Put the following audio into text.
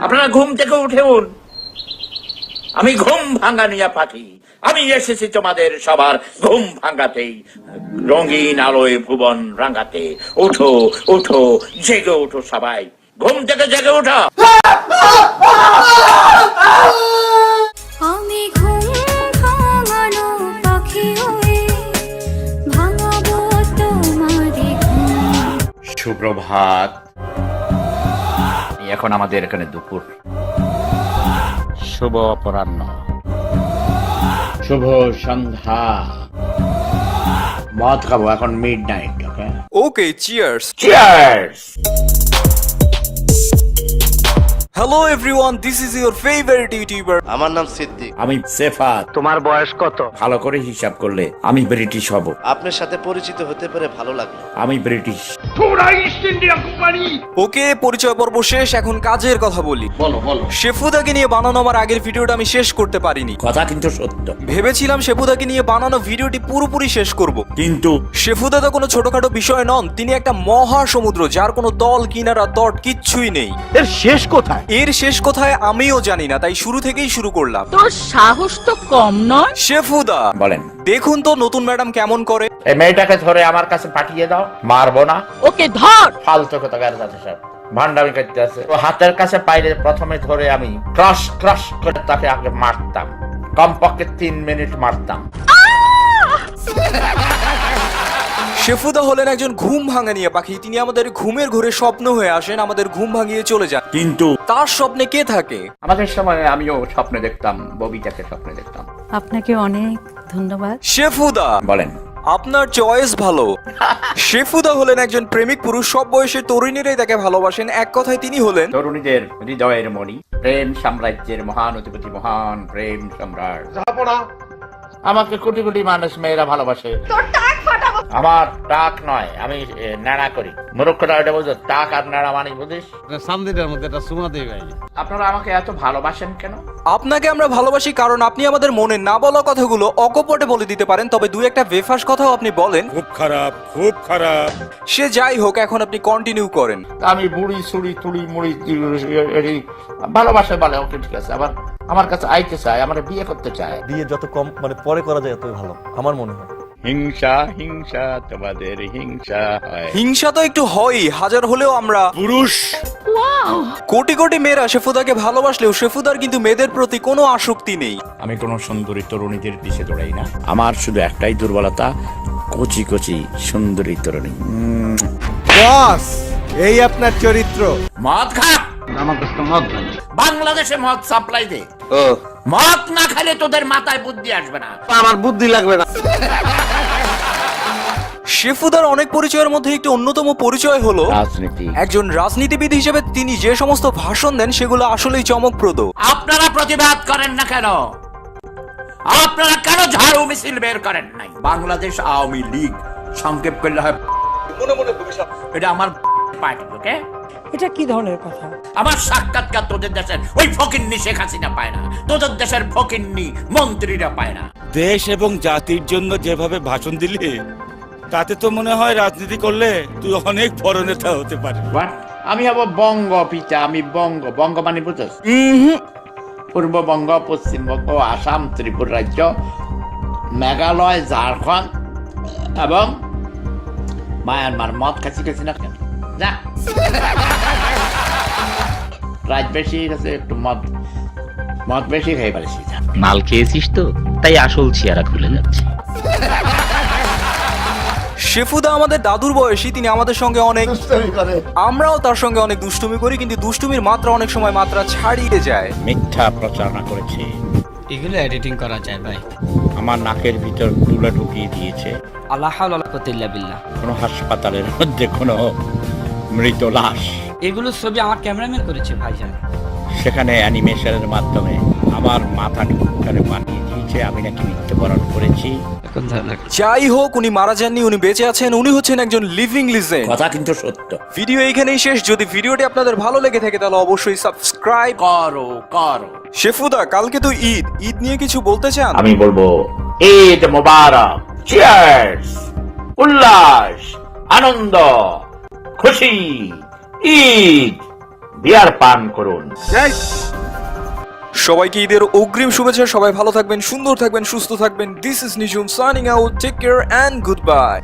আপনারা ঘুম থেকে উঠেউন, আমি ঘুম ভাঙানিয়া পাখি, আমি এসেছি তোমাদের সবার ঘুম ভাঙাতেই, রঙিন আলোয় ভুবন রাঙাতে। উঠো উঠো, জেগে উঠো সবাই, ঘুম থেকে জেগে উঠো। আমি ঘুম ভাঙানো পাখি হয়ে ভাঙাবো তোমারে ঘুম। সুপ্রভাত। এখন আমাদের এখানে দুপুর, শুভ অপরাহ্ন, শুভ সন্ধ্যা। মদ খাবো এখন midnight. Okay okay, cheers. Cheers. Hello everyone, this is your favourite YouTuber. আমার নাম সিদ্দিক। আমি সেফাত। তোমার বয়স কত? ভালো করে হিসাব করলে আমি ব্রিটিশ হব। আপনার সাথে পরিচিত হতে পেরে ভালো লাগলো। আমি ব্রিটিশ। ওকে, পরিচয় পর্ব শেষ, এখন কাজের কথা বলি। বলো বলো। শেফুদাকে নিয়ে বানানো আমার আগের ভিডিওটা আমি শেষ করতে পারিনি। কথা কিন্তু সত্য, ভেবেছিলাম শেফুদাকে নিয়ে বানানো ভিডিওটি পুরোপুরি শেষ করব, কিন্তু শেফুদা তো কোনো ছোটখাটো বিষয় নন, তিনি একটা মহাসমুদ্র যার কোনো তল কিনারা তট কিচ্ছুই নেই। এর শেষ কোথায়? এর শেষ কোথায় আমিও জানি না, তাই শুরু থেকেই শুরু করলাম। তোর সাহস তো কম নয়। শেফুদা বলেন। দেখুন তো নতুন ম্যাডাম কেমন করে। এই মেয়েটাকে ধরে আমার কাছে পাঠিয়ে দাও, মারবো না। ওকে ধর। ফালতু কথা গায়ে যাচ্ছে সব, ভান্ডামি করতে আছে। ও হাতের কাছে পাইলে প্রথমে ধরে আমি ক্রস ক্রস করে তাকে আগে মারতাম, কমপক্ষে 3 মিনিট মারতাম। শেফুদা হলেন একজন ঘুম ভাঙানিয়া পাখি। তিনি আমাদের ঘুমের ঘোরে স্বপ্ন হয়ে আসেন, আমাদের ঘুম ভাঙিয়ে চলে যান। কিন্তু তার স্বপ্নে কে থাকে? আমাদের সময় আমিও স্বপ্নে দেখতাম, ববিতাকে স্বপ্নে দেখতাম। আপনাকে অনেক ধন্যবাদ। শেফুদা, বলেন। আপনার চয়েস ভালো। শেফুদা হলেন একজন প্রেমিক পুরুষ, সব বয়সের তরুণীরাই তাকে ভালোবাসেন। এক কথায় তিনি হলেন তরুণীদের হৃদয়ের মণি, প্রেম সাম্রাজ্যের মহান অধিপতি, মহান প্রেম সম্রাট। আমাকে কোটি কোটি মানুষ মেয়েরা ভালোবাসে। আমার টাক নয়, আমি নাড়া করি। মূর্খটা ওটা বুঝো, টাক আর নাড়া মানে বুঝিস? সামনের মধ্যে একটা সুমা দেই ভাই। আপনারা আমাকে এত ভালোবাসেন কেন? আপনাকে আমরা ভালোবাসি কারণ আপনি আমাদের মনে না বলা কথাগুলো অকপটে বলে দিতে পারেন, তবে দুই একটা বেফাস কথাও আপনি বলেন। খুব খারাপ, খুব খারাপ। সে যাই হোক, এখন আপনি কন্টিনিউ করেন। আমি বুড়ি ছুড়ি তুড়ি মুড়ি ভালোবাসে বলে, ওকে ঠিক আছে। আবার আমার কাছে আইতে চায়, আমার বিয়ে করতে চায়। বিয়ে যত কম পরে করা যায় ততই ভালো আমার মনে হয়। হিংসা হিংসা, তোমাদের হিংসা হয়। হিংসা তো একটু হয়ই, হাজার হলেও আমরা পুরুষ। কোটি কোটি মেয়েরা শেফুদাকে ভালোবাসলেও শেফুদার কিন্তু মেয়েদের প্রতি কোনো আসক্তি নেই। আমি কোনো সুন্দরী তরুণীদের পিছে দৌড়াই না। আমার শুধু একটাই দুর্বলতা, কচি কচি সুন্দরী তরুণী। বস, এই আপনার চরিত্র। মদ খা। আমার কাছে মদ নাই। বাংলাদেশে মদ সাপ্লাই দে। ও, মদ না খেলে তোদের মাথায় বুদ্ধি আসবে না। আমার বুদ্ধি লাগবে না। শেফুদার অনেক পরিচয়ের মধ্যে একটি অন্যতম পরিচয় হলো রাজনীতি। একজন রাজনীতিবিদ হিসেবে তিনি যে সমস্ত ভাষণ দেন সেগুলো আসলেই চমকপ্রদ। আপনারা প্রতিবাদ করেন না কেন? আপনারা কেন ঝাড়ু মিছিল বের করেন নাই? বাংলাদেশ আওয়ামী লীগ, সংক্ষেপ করলে হয়। এটা আমার পার্টি। ওকে, এটা কি ধরনের কথা? আমার সাক্ষাৎকার তোদের দেশের ওই ফকিন্নি শেখ হাসিনা পায় না, তোদের দেশের ফকিন্নি মন্ত্রীরা পায় না। দেশ এবং জাতির জন্য যেভাবে ভাষণ দিলি, তাতে তো মনে হয় রাজনীতি করলে তুই অনেক বড় নেতা হতে পারবি। আমি হব বঙ্গ পিতা। আমি বঙ্গ, বঙ্গ মানে বুঝছ? পূর্ববঙ্গ, পশ্চিমবঙ্গ, আসাম, ত্রিপুরা রাজ্য, মেঘালয়, ঝাড়খণ্ড এবং মায়ানমার। মদ খাচ্ছি না কেন? যা, রাত বেশি গেছে, একটু মদ বেশি খেয়ে পারিস। মাল খেয়েছিস তো, তাই আসল চেহারা খুলে যাচ্ছে। শেফুদা আমাদের দাদুর বয়সী, তিনি আমাদের সঙ্গে অনেক আমরাও তার সঙ্গে অনেক দুষ্টুমি করি, কিন্তু দুষ্টুমির মাত্রা অনেক সময় মাত্রা ছাড়িয়ে যায়। মিথ্যা প্রচারণা করেছে। এগুলো এডিটিং করা যায় ভাই। আমার নাকের ভিতর তুলা ঢুকিয়ে দিয়েছে। আল্লাহ হাওলা ওয়া কুওয়াতা ইল্লা বিল্লাহ। কোনো হাসপাতালের মধ্যে কোনো মৃত লাশ, এগুলো ছবি আমার ক্যামেরাম্যান করেছে ভাইজান। সেখানে অ্যানিমেশনের মাধ্যমে আমার মাথাটুকু বানিয়ে দিয়েছে আমি নাকি মৃত্যুবরণ করেছি। যাই হোক, উনি মারা যাননি, উনি বেঁচে আছেন। উনি হচ্ছেন একজন লিভিং লিজেন্ড। কথা কিন্তু সত্য। ভিডিও এইখানেই শেষ। যদি ভিডিওটি আপনাদের ভালো লেগে থাকে তাহলে অবশ্যই সাবস্ক্রাইব করো করো। শেফুদা, কালকে তো ঈদ, ঈদ নিয়ে কিছু বলতে চান? আমি বলবো ঈদ মোবারক, চিয়ার্স, উল্লাস, আনন্দ, খুশি, ঈদ, বিয়ার পান করুন। সবাইকে ঈদের অগ্রিম শুভেচ্ছা। সবাই ভালো থাকবেন, সুন্দর থাকবেন, সুস্থ থাকবেন। This is Nijhum signing out. Take care and good bye.